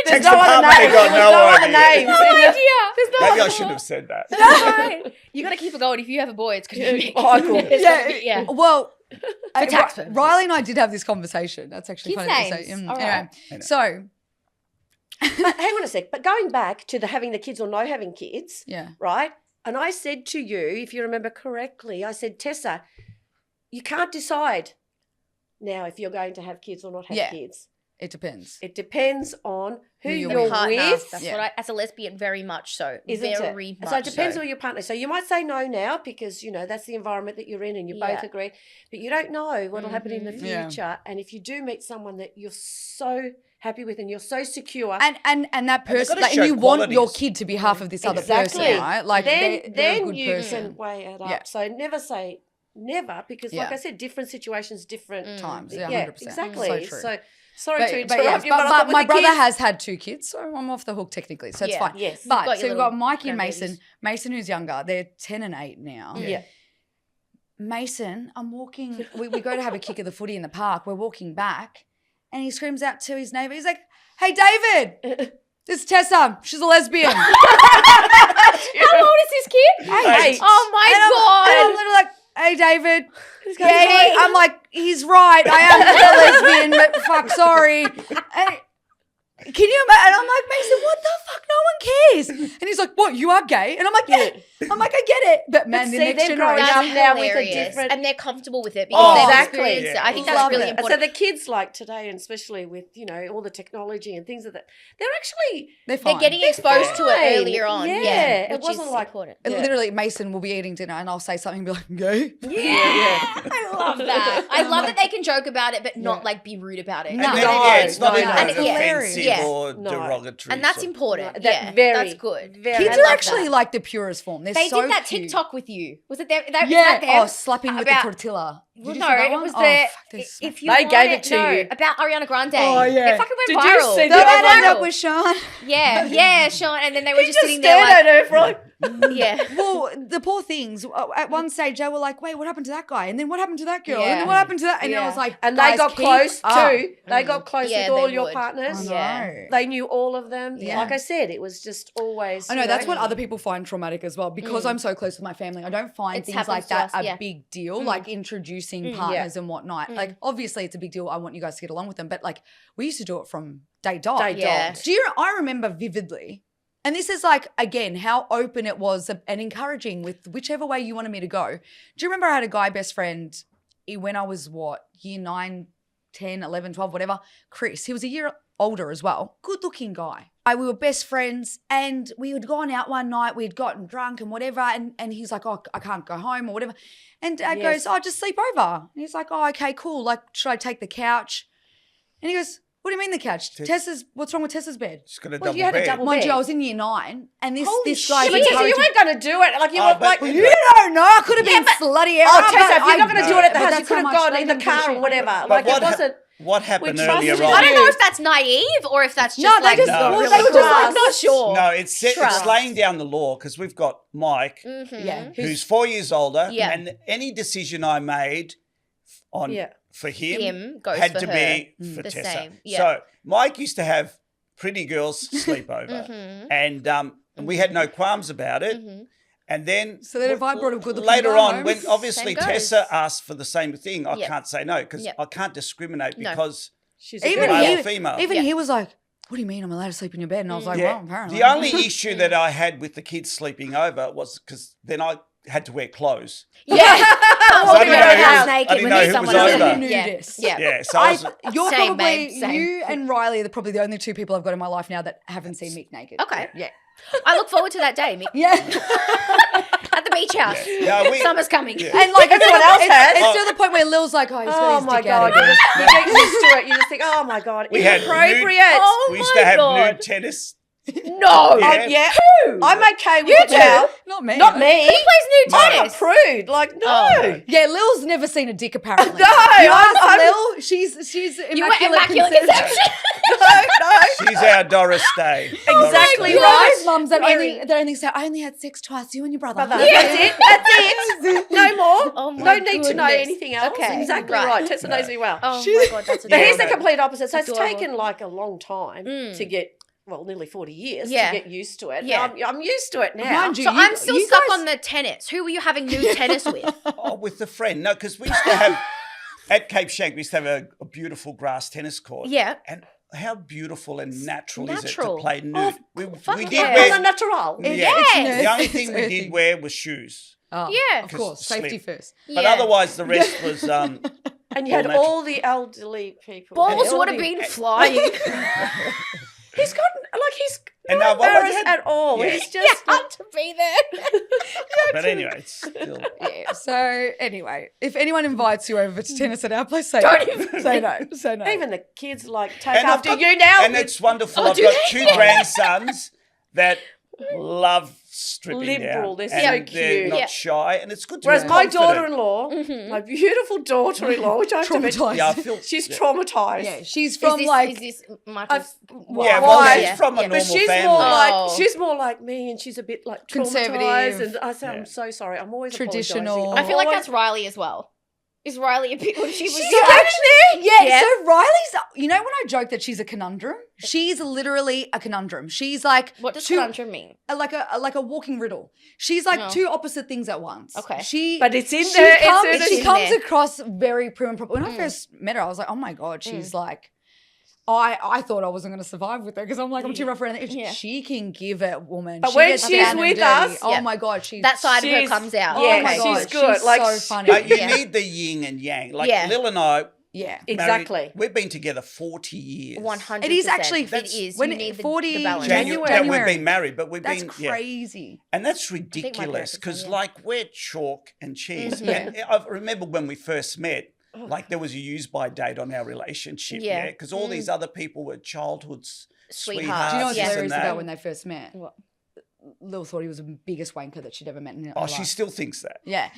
tax no other department, they names. got There's no other idea. names. There's no Maybe I other shouldn't one. have said that. That's right. You got to keep it going. If you have a boy, it's going to be Michael. It's yeah, gonna be- yeah. Well, tax purposes. Riley and I did have this conversation. That's actually Kids' funny to say. names. Mm, All anyway, right. so But hang on a sec. But going back to the having the kids or no having kids, yeah, right? And I said to you, if you remember correctly, I said, Tessa, you can't decide now if you're going to have kids or not have Yeah. kids. it depends. It depends on who you're you're with. Partner. with. That's Yeah. what as a lesbian, very much so. Isn't very it? much So it depends so. on your partner. So you might say no now because, you know, that's the environment that you're in and you Yeah. both agree. But you don't know what will happen in the Yeah. future. And if you do meet someone that you're so happy with and you're so secure, And that And they've person, gotta like, show and you want your qualities. kid to be half of this other Exactly. person, right? Like they're a then good you person. can weigh it up. Yeah. So never say never because, like Yeah. I said, different situations, different Times, yeah, Yeah, 100%. exactly. So true. So sorry to But, interrupt yes, you, but, I thought with my the brother kids- has had 2 kids, so I'm off the hook technically, so it's Yeah. fine. Yes. But got so your we've got little Mikey and grandbabies. Mason. Mason, who's younger, they're 10 and 8 now. Yeah. Mason, I'm walking, we go to have a kick of the footy in the park. We're walking back and he screams out to his neighbour. He's like, hey, David, this is Tessa. She's a lesbian. How old is this kid? 8. Oh my And I'm god! literally like, hey, David. going Yeah, right. I'm like, he's right. I am a lesbian, but fuck, sorry. And can you imagine? And I'm like, Mason, what the fuck? No one cares. And he's like, what? You are gay? And I'm like, yeah. I'm like, I get it. But man, the see, next they're growing generation. up That's now with a hilarious. different- And they're comfortable with it Oh, because they've exactly. experienced it. I think that's Love really it. And so important. the kids like today, and especially with, you know, all the technology and things that they're actually They're They're fine. getting exposed to it fine. earlier on. Yeah, Yeah, it which wasn't is like- important. And Yeah. literally, Mason will be eating dinner and I'll say something and be like, gay? Yeah, I love that. I love that they can joke about it, but not like be rude about it. No. And then, No, yeah, it's not no, even no. And it- yeah. offensive Yeah. or No. derogatory. And that's so- important. That Yeah, very, that's good. very- Kids I are love actually that. like the purest form. They're They so did that cute. TikTok with you. Was it there? Is Yeah. that them? Oh, slapping with the About- tortilla. Did Well, you no, see that it one? was Oh, the fuck, they're so- if you They want gave it to no, you. about Ariana Grande. Oh, yeah. It fucking went Did you viral. see Did that that end viral? up with Sean? Yeah, Sean. And then they were just just sitting there stared like, at her for like, yeah. Well, the poor things. At one stage, they were like, "Wait, what happened to that guy?" And then what happened to that girl? And Yeah. then what happened to that? And I Yeah. was like, and "Guys, they got keep close up." too. They got close Yeah, with all they your would. partners. I Yeah. know. They knew all of them. Yeah. Like I said, it was just always. I know you that's what other people find traumatic as well. Because I'm so close with my family, I don't find It things happens like to that us, a yeah. big deal. Like introducing partners and whatnot. Like obviously it's a big deal. I want you guys to get along with them, but like we used to do it from day dot. Day Yeah. dot. I remember vividly, and this is like, again, how open it was and encouraging with whichever way you wanted me to go. Do you remember I had a guy best friend when I was year 9, 10, 11, 12, whatever, Chris. He was a year older as well. Good looking guy. We were best friends and we had gone out one night, we'd gotten drunk and whatever. And he's like, oh, I can't go home or whatever. And Dad Yes. goes, oh, just sleep over. And he's like, oh, okay, cool. Like, should I take the couch? And he goes, what do you mean the couch? What's wrong with Tessa's bed? She's got a Well, double you had a bed. double Mind bed. you, I was in year 9, and this Holy guy. shit. But Tessa, you weren't going to do it. Like, you were but- like, You don't know. I could have been slutty. oh, Tessa, if you're not going to do it at the But house, you that's could how have much gone they in the can car push or whatever. But Like, what it wasn't. What happened We earlier trusted on? I don't know if that's naive or if that's just No, they like just- No. well, Really they were just like, trust. not sure. No, it's Trust. laying down the law because we've got Mike, yeah. who's 4 years older, Yeah. and any decision I made on Yeah. for him goes had for to her. be for The Tessa. same, yeah. So Mike used to have pretty girls sleep over, and we had no qualms about it. And then, So then if I brought a good-looking later guy on, home, when obviously same goes. Tessa asked for the same thing, I Yeah. can't say no because Yeah. I can't discriminate No. because She's a even girl. male he, or female. even Yeah. he was like, what do you mean I'm allowed to sleep in your bed? And I was like, well, apparently. The only issue that I had with the kids sleeping over was because then I had to wear clothes. Yeah. I Walking didn't around know the who house was- I naked didn't with know who someone was else. over. Yeah. Nudist. Yeah. Yeah, so I was, You're Same, probably, babe, same. you and Riley are probably the only two people I've got in my life now that haven't seen Mick naked. Okay. Yeah. I look forward to that day, Mick. Yeah. At the beach house. Yeah. No, we- Summer's coming. Yeah. And like Everyone else has. It's to the point where Lil's like, oh, he's got Oh his my dick out God. again. You get used to it. You just think, oh my God. We had nude- Inappropriate. Oh we used my to have God. nude tennis. No. Yeah. Yeah. Who? I'm okay with You it now. Not me. Not me. Who plays nude I'm a tennis? prude. Like, no. Oh. Yeah, Lil's never seen a dick apparently. No, You ask I'm- Lil, she's You were immaculate conception. No. She's our Doris Day. Exactly Doris Day. right. Mums that Very- only say, I only had sex twice, you and your brother. Brother. That's it. That's it. No more. Oh my no need to know goodness. anything else. Okay, Exactly right. right. Tessa knows me well. Oh my God, that's Now, here's adorable. the complete opposite. So it's Adorable. taken like a long time to get, well, nearly 40 years Yeah. to get used to it. Yeah. Now, I'm used to it now. Mind you, So I'm still you stuck guys- on the tennis. Who were you having nude tennis with? Oh, with the friend. No, because we used to have, at Cape Shank, we used to have a beautiful grass tennis court. Yeah. And how beautiful and natural, is it natural. to play nude? Oh, fuck we did yeah. wear, Well, natural. yeah. Yes. The only It's thing we earthy. did wear was shoes. Oh, Yeah. of course. Because Safety sleep. first. But Yeah. otherwise, the rest was And you all had natural. all the elderly people. Balls All would have the- been flying. He's got, like, he's And not now, what embarrassed had- at all. Yeah. He's just, Had to be there. But anyway, it's still. Yeah. So anyway, if anyone invites you over to tennis at our place, say Don't no. even- Say no. Say no. even the kids, like, take And I've after got- you now. And it's wonderful. Oh, I've do got they? 2 grandsons that love stripping Liberal, down. they're and so they're cute. not Yeah. shy, and it's good to Whereas be my confident. daughter-in-law, my beautiful daughter-in-law, which I have to mention, Traumatized. Yeah, I feel. she's yeah. traumatized. Yeah, she's Is from this, like is this much I've- of Yeah, well, Why? she's from a Yeah. But normal she's family. more Oh. like she's more like me, and she's a bit like Conservative. traumatized. And I said, Yeah. I'm so sorry. I'm always Traditional. apologising. I feel like Always- that's Riley as well. Is Riley a bit when she was She's young? actually. yeah, so Riley's, you know when I joke that she's a conundrum? She's literally a conundrum. She's like What does two- conundrum mean? like a walking riddle. She's like Oh. two opposite things at once. Okay. But it's in she there. comes, It's in she there. comes across very prim and proper. When I first met her, I was like, oh my God, she's like, I thought I wasn't going to survive with her because I'm like, I'm too rough around the edge. Yeah. She can give it, woman. But She when gets she's down and with dirty. us- oh Yeah. my God, she's That side of her She's- comes out. yeah, oh my she's God, good. She's Like, so funny. You Yeah. need the yin and yang. Like Yeah. Lil and I, yeah. Exactly. married, we've been together 40 years. 100%. It is actually- It is. when you it- need 40 the balance. January. That January. we've been married, but we've That's been yeah. crazy. And that's think my ridiculous parents are, because, yeah. like, we're chalk and cheese. Yeah. And I remember when we first met, like, there was a use-by date on our relationship. Yeah. Yeah, because all these other people were childhood Sweethearts. Do you know what's Yeah. hilarious and that. about when they first met? What? Lil thought he was the biggest wanker that she'd ever met in her Oh, life. she still thinks that. Yeah.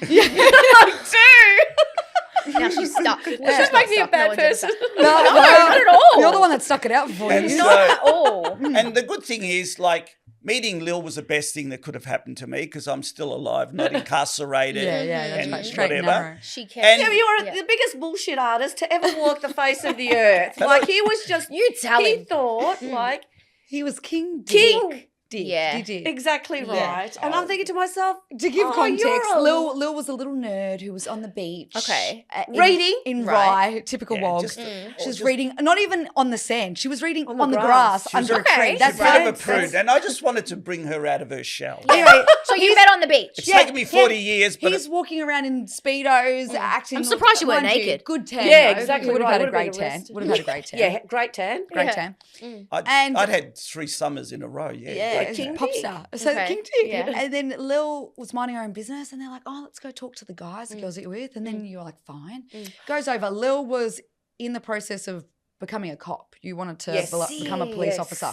Now she's stuck. Well, It she's just not makes me a stuck. bad No one's ever person. stuck. No, not at all. You're the one that stuck it out for And you. so- Not at all. And the good thing is, like, meeting Lil was the best thing that could have happened to me because I'm still alive, not incarcerated. Yeah, that's and right. Straight and whatever. narrow. She And- can't. Yeah, but you were Yeah. the biggest bullshit artist to ever walk the face of the earth. Like, he was just, You tell he him. thought, like, He was King King. Dick. Dick. Yeah. He did. exactly Yeah. right. And I'm thinking to myself, To give Oh, context, you're a- Lil was a little nerd who was on the beach. Okay. Reading. In Right. Rye, typical Yeah, Wog. just- She or was just- reading, not even on the sand. She was reading On on the the grass. grass She was under a okay. tree. She's That's She's a bit of a right. prude, and I just wanted to bring her out of her shell. Anyway, So you met on the beach. It's Yeah, taken me 40 years, but he's walking around in Speedos, acting. I'm surprised you weren't mind naked. Good tan. Yeah, though. exactly He would have right. had a Would've great been tan. arrested. Would have had a great tan. yeah, great tan. Great Yeah. tan. I'd, and- I'd had 3 summers in a row. Yeah, Yeah, great King tan. pop Dick. star. So Okay. King Dick. Yeah. And then Lil was minding her own business, and they're like, "Oh, let's go talk to the guys, the girls that you're with." And then you're like, "Fine." Goes over. Lil was in the process of becoming a cop. You wanted to Yes. become a police Yes. officer.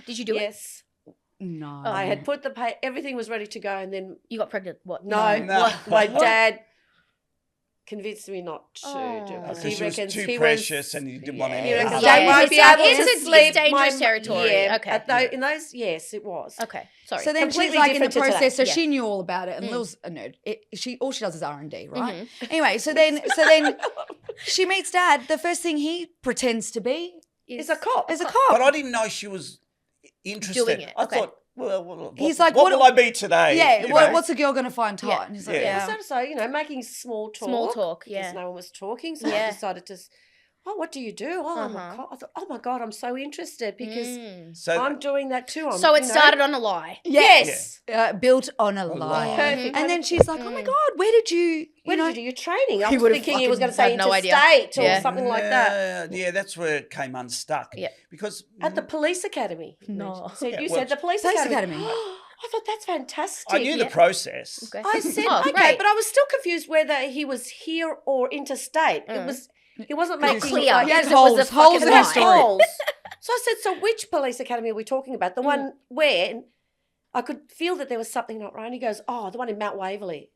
Did you do it? Yes. No. I had put everything was ready to go, and then You got pregnant. What? no, No. my dad convinced me not to do Oh. it. Because He she was reckons too he precious was. and you didn't want He any reckons other. I Yeah, won't it's be like- able it's to a- it's sleep. dangerous territory. Yeah, Okay. in those, yes, it was. Okay. Sorry. So then she's Completely like in the different to today. process, so Yeah. she knew all about it, and Mm. Lil's a nerd. All she does is R&D, right? Mm-hmm. Anyway, so then she meets Dad. The first thing he pretends to be It's a cop. is a But cop. I didn't know she was interested. Doing it, I okay. thought, well, He's like, what what- will I be today? Yeah, You know? what's a girl gonna find tight? Yeah. And he's like, Yeah. yeah. So, making small talk. Small talk, Because yeah. no one was talking, so Yeah. I decided to. Oh, what do you do? Oh, I'm a Uh-huh. cop. I thought, oh my god, I'm so interested because Mm. So I'm doing that too. So it started on a lie. Yes. Built on a lie. lie. Perfect. And then she's like, oh my God, where did you, Where you know, did you do your training? I He was would've thinking he was going to fucking say had no idea. interstate or Yeah. something like that. Yeah, that's where it came unstuck. Yeah. Because At the police academy. No. You Yeah, said the police Police academy. Academy. I thought that's fantastic. I knew the process. Okay. I said Oh, okay, great. but I was still confused whether he was here or interstate. He wasn't Not making clear. like, He had because it was holes- a holes fucking in his lie. story. holes. So I said, so which police academy are we talking about? The one where? And I could feel that there was something not right. And he goes, oh, the one in Mount Waverley.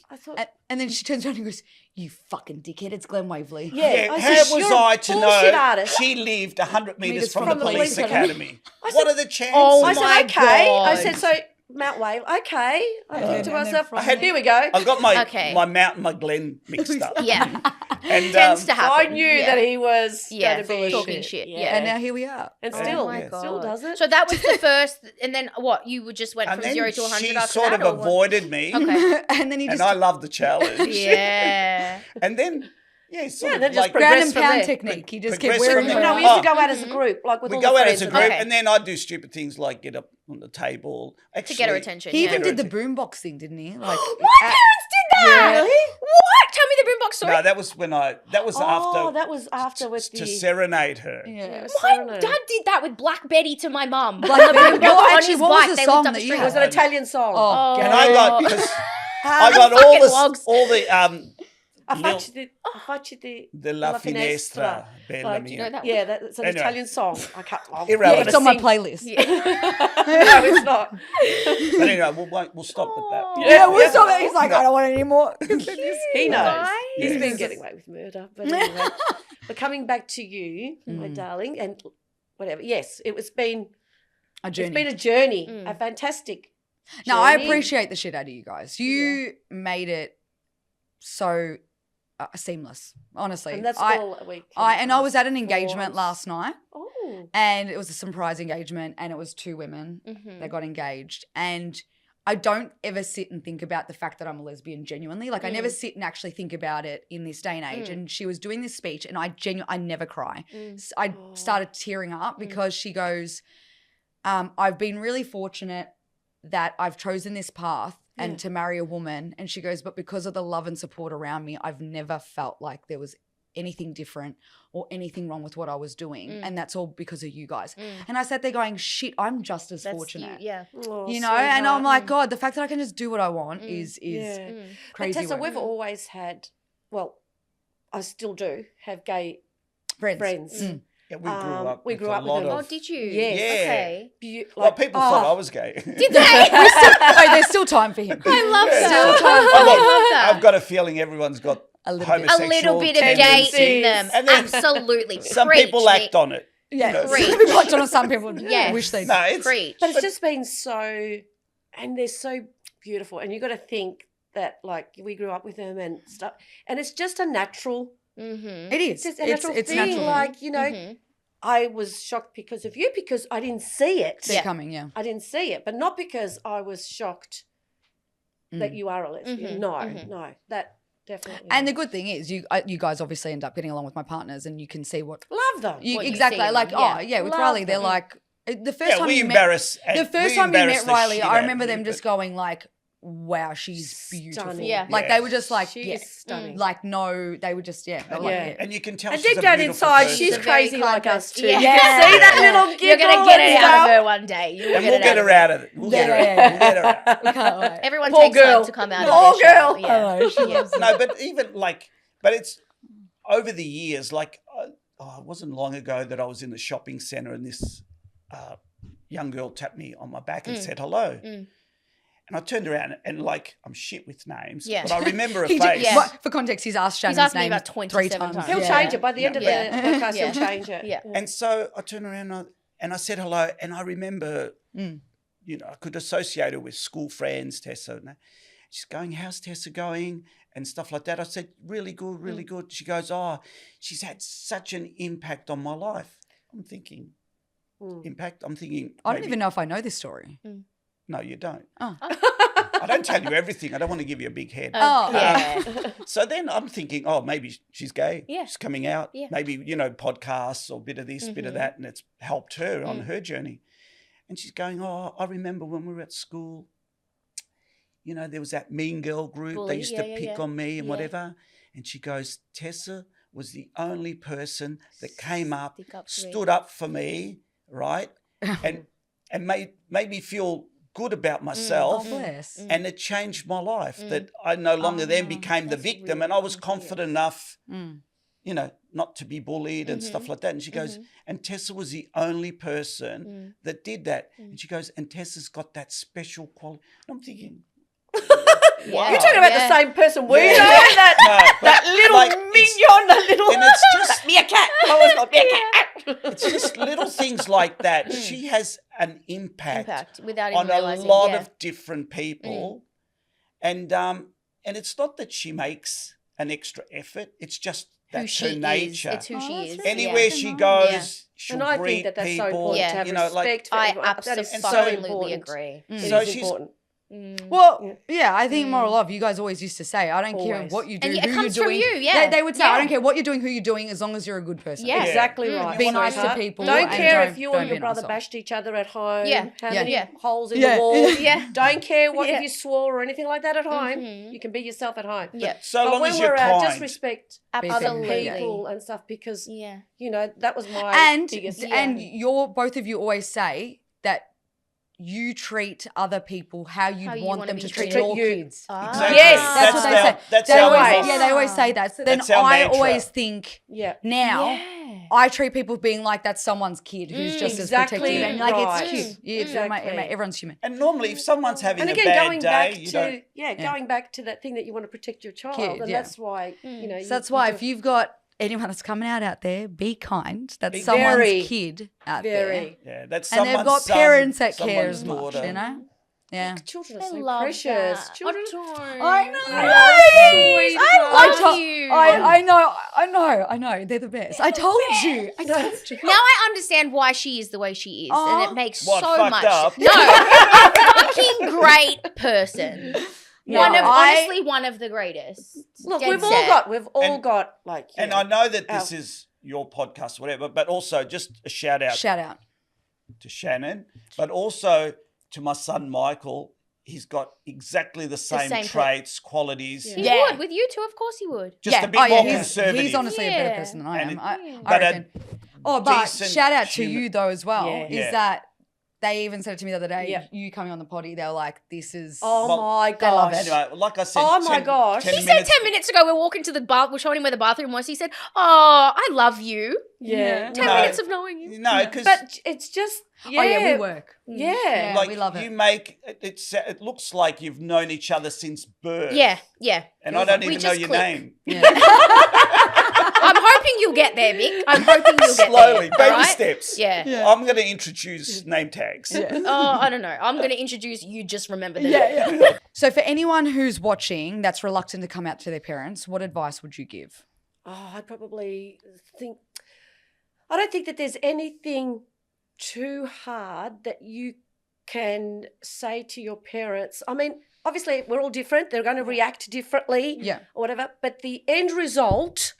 I thought, and then she turns around and goes, you fucking dickhead, it's Glen Waverley. yeah. I how said, was "You're a I to bullshit know artist." she lived 100 metres Metres from from the the police police academy? I What said- are the chances? Oh I my said, okay. I God. said, so Mount Waverley, okay. I And think to then myself, from here we go. I got my Okay. my Mount and my Glen mixed up. Yeah. And Tends to So happen. I knew Yeah. that he was Yeah, going to be talking shit. Yeah. And now here we are. And Oh still, my still does it. So that was the first, and then what? You would just went and from then 0 to 100 she after sort that, of or what? avoided me. Okay. And then he And just I love the challenge. Yeah. And then, sort Yeah, of then just like progress ground and from pound there. technique. He just Progress kept from wearing there. them. No, we used to Oh. go out as a group, like with we all go the out friends. as a group, Okay. and then I'd do stupid things like get up on the table. Actually, To get her attention. He yeah. even did the attention. boombox thing, didn't he? Like, My parents did that. Yeah. What? Tell me the boombox story. No, that was when that was Oh, after that was after with to the... serenade her. yeah. My dad did that with Black Betty to my mum. Black On the Betty. boombox Well, on actually, his what was bike. the They song looked up that the you street. It was an Italian song. Oh, And I got because I the got fucking all wogs. I faccio the La Finestra, Bella Like, Mia. know that Yeah, that's an Anyway. Italian song. I can't... Irrelevant. It's on my playlist. Yeah. No, it's not. But anyway, we'll stop with that. Oh. Yeah, we're Yeah. so he's like, No. I don't want it anymore. He knows. Guy. He's Yes. been getting away with murder. But anyway. But coming back to you, my darling, and whatever. Yes, it's been A it's journey. been a journey, Mm. a fantastic No, I journey. appreciate the shit out of you guys. You made it so seamless, honestly. And that's I all we can I was at an ask engagement for. last night, Oh. and it was a surprise engagement, and it was 2 women Mhm. that got engaged. And I don't ever sit and think about the fact that I'm a lesbian genuinely. Like, I never sit and actually think about it in this day and age. And she was doing this speech, and I never cry. I started tearing up because she goes, I've been really fortunate that I've chosen this path and to marry a woman. And she goes, but because of the love and support around me, I've never felt like there was anything different or anything wrong with what I was doing. And that's all because of you guys. And I sat there going, shit, I'm just as That's fortunate. You, yeah. Oh, You know, and I'm sweetheart. like, God, the fact that I can just do what I want is Yeah. But crazy. Tessa, work. we've always had, well, I still do have gay friends. friends. Yeah, we grew up. we with grew a up with lot them. Oh, of. did you? Yes. Yeah. Okay. Well, people thought I was gay. Did they? Oh, there's still time for him. I love Yeah. that. Still time I for him. love that. I've got a feeling everyone's got A little bit. A homosexual little bit of gay in tendencies. them. And then Absolutely. some Preach, people Mick. act on it. Yeah, know. Preach. some people watch on some people Yes. wish they No, it's Preach. But it's just been so, and they're so beautiful. And you got to think that, like, we grew up with them and stuff. And it's just a natural, Mm-hmm. It is. it's just a natural it's thing. natural. Like, you know, Mhm. I was shocked because of you because I didn't see it. They're coming, yeah. I didn't see it, but not because I was shocked that you are a lesbian. Mhm, No, mhm. no, that definitely. And the good thing is, you guys obviously end up getting along with my partners, and you can see what love them. you What you exactly see in like. them, Oh, yeah, with Love Riley, they're them. like the first Yeah, time we you met. embarrass. The first we time you embarrass met the Riley, shit I out of remember you, them just but- going like, "Wow, she's beautiful." Stunning. Yeah. Like they were just like, She yeah, is stunning. like no, they were just they were like, Yeah. yeah. And you can tell And she's deep a down beautiful inside, person. she's She's a very crazy kind like us person. too. Yeah. You can see that little giggle You're gonna get and it out of stuff. her one day. You will And we'll get her out of it. We'll get her out. We'll get her out. We can't wait. Everyone Poor takes girl. time to come out Poor of their shell. girl. Yeah. I know, she Yeah. loves it. No, but even like, but it's over the years, like it wasn't long ago that I was in the shopping centre and this young girl tapped me on my back and said hello. And I turned around and like, I'm shit with names, but I remember a face. For context, he's asked Shannon's asked me name about 3 27 times. times. He'll change it by the end of the podcast. Yeah. He'll change it. Yeah. And so I turned around and I said hello, and I remember, you know, I could associate her with school friends, Tessa. And she's going, how's Tessa going? And stuff like that. I said, really good, really good. She goes, oh, she's had such an impact on my life. I'm thinking, impact? I'm thinking. I don't even know if I know this story. No, you don't. Oh. I don't tell you everything. I don't want to give you a big head. Yeah. So then I'm thinking, oh, maybe she's gay. Yeah. She's coming out. Yeah. Maybe, you know, podcasts or bit of this, bit of that, and it's helped her on her journey. And she's going, oh, I remember when we were at school, you know, there was that mean girl group. Bully, They used to pick on me and whatever. And she goes, Tessa was the only person that came up, stood up for me, right? and made me feel good about myself. And it changed my life that I no longer then became the victim, and I was confident enough, you know, not to be bullied and stuff like that. And she goes, and Tessa was the only person that did that. And she goes, and Tessa's got that special quality. And I'm thinking, wow. You're talking about the same person we know, that little like, mignon, that little. And it's just meerkat. I always got meerkat. It's just little things like that. She has an impact without even on a realizing. lot of different people. And it's not that she makes an extra effort. It's just that's her nature. It's who she is. Anywhere she goes, she'll And I greet think that's so people. important to have you know, like, respect for I everyone. That is so absolutely important. agree. So It is she's important. Well, yeah, I think moral of you guys always used to say, I don't care Always. what you do, And who it you're comes from doing. you, yeah. They would say, Yeah. I don't care what you're doing, who you're doing, as long as you're a good person. Yeah. Exactly right. Be nice to sweetheart. people. Don't and care if you don't and be your brother an asshole. bashed each other at home. Yeah. How Yeah. many Yeah. holes in Yeah. the wall. Yeah. Don't care what Yeah. if you swore or anything like that at home. You can be yourself at home. Yeah. so But long when as you're we're kind. out, just respect other Absolutely. people and stuff because, Yeah. you know, that was my And biggest both of you always say that you treat other people how you How you want wanna them be to treat treated. your kids. Exactly. Yes. That's what they say. That's They our always, ethos. yeah, they always say that. So then That's our I mantra. always think Yeah. now Yeah. I treat people being like that's someone's kid who's just Exactly as protective. And like right. it's cute. Yeah, Exactly. everyone's human. And normally if someone's having And a again, bad going day, back you to don't... going back to that thing that you want to protect your child, Kid, and yeah. that's why you know. So that's why if you've got anyone that's coming out there, be kind. That's Be someone's very, kid out very. Yeah, that's there. And someone's they've got son, parents that care someone's as much, daughter. you know? Yeah. Children I are so love precious. that. Children. I know. Please, I love to- you. I know. They're the best. I told you. I told you. Now I understand why she is the way she is, and it makes What, so fucked much. up? No, fucking great person. No, Honestly, one of the greatest. Look, Dead we've all set. got like. And I know that this is your podcast, whatever, but also just a shout out to Shannon, but also to my son Michael. He's got exactly the same traits, qualities. He would with you too. Of course, he would. Just a bit more he's, conservative. He's honestly a better Yeah. person than I And am. it- I but a reckon. But decent shout out to human- you though as well. Yeah. Is Yeah. that they even said it to me the other day. Yeah. You coming on the potty, they were like, "This is." Oh Well, my they love gosh! it. Anyway, like I said, Oh my gosh. 10 He said minutes. 10 minutes ago, we're walking to the bath, we're showing him where the bathroom was. He said, "Oh, I love you." Yeah. 10 No. minutes of knowing you. No, because But it's just Oh yeah, we work. Yeah. Yeah. like we love it. you make it looks like you've known each other since birth. Yeah. And I don't We even know just your click. name. Yeah. I'm hoping you'll get there, Mick. I'm hoping you'll get Slowly, there. baby alright? steps. Yeah. I'm going to introduce name tags. Oh, I don't know. I'm going to introduce you. Just remember the name. So for anyone who's watching that's reluctant to come out to their parents, what advice would you give? Oh, I'd probably think. I don't think that there's anything too hard that you can say to your parents. I mean, obviously, we're all different. They're going to react differently Yeah. or whatever. But the end result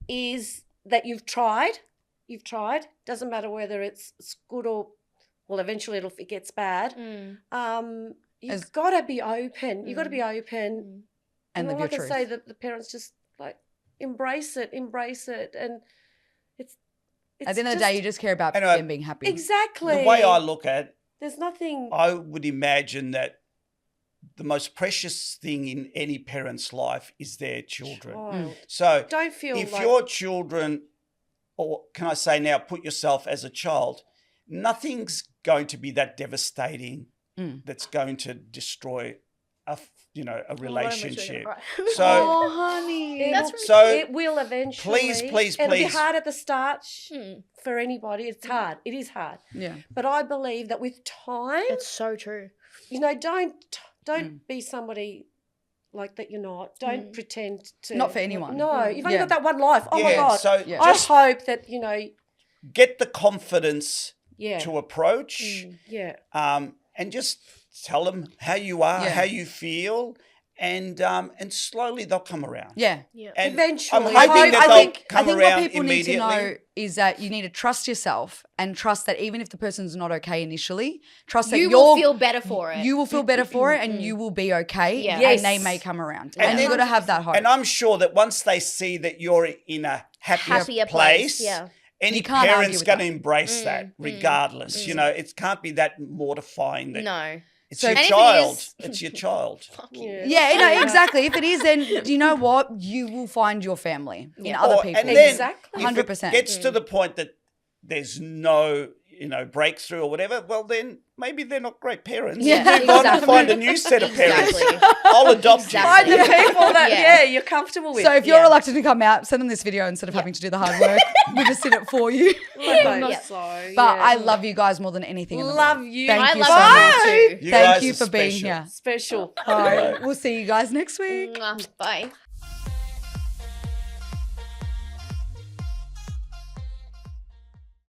is that you've tried. You've tried. Doesn't matter whether it's good or, well, eventually it gets bad. You've got to be open. You've got to be open. And live all your I can truth. say that the parents just like embrace it, and it's At the end of the day, you just care about Anyway, them being happy. exactly The way I look at it, there's nothing. I would imagine that the most precious thing in any parent's life is their children. Child. So Don't feel if like your children or can I say now, put yourself as a child, nothing's going to be that devastating that's going to destroy a relationship. So, Oh, honey. It will eventually. please, It'll be please. hard at the start for anybody. It's hard. It is hard. Yeah. But I believe that with time, That's so true. don't be somebody like that you're not. Don't pretend to. Not for anyone. No, you've only Yeah. got that one life. Oh my Yeah, God. so I just hope that, get the confidence yeah. to approach, Yeah. and just tell them how you are, Yeah. how you feel, and slowly they'll come around. Yeah. Yeah. And Eventually. I'm hoping that I they'll think come what around people need to immediately. know is that you need to trust yourself and trust that even if the person's not okay initially, trust that You you're will feel better for it. you will feel better for it and you will be okay. Yeah. Yes. And they may come around. And And, you've got then- to have that hope. And I'm sure that once they see that you're in a happier place, Yeah. any You can't argue parent's with going to that. embrace that regardless. It can't be that mortifying that No. it's So- your And if it child. is- It's your child. Yeah. yeah, exactly. If it is, then do you know what? You will find your family in other Or- people. And then Exactly. if 100%. it gets to the point that there's no, breakthrough or whatever, well then maybe they're not great parents. Yeah, Move on and exactly. find a new set of parents. Exactly. I'll adopt Exactly. Find the people that, Yeah. you're comfortable with. So if you're Yeah. reluctant to come out, send them this video instead of having to do the hard work. We'll just sit it for you. Okay. Yeah. So, But yeah. I love you guys more than anything in the Love world. you. Thank I you love so you much. too. You Thank guys you are for being special. here. Special. All right. We'll see you guys next week. Bye.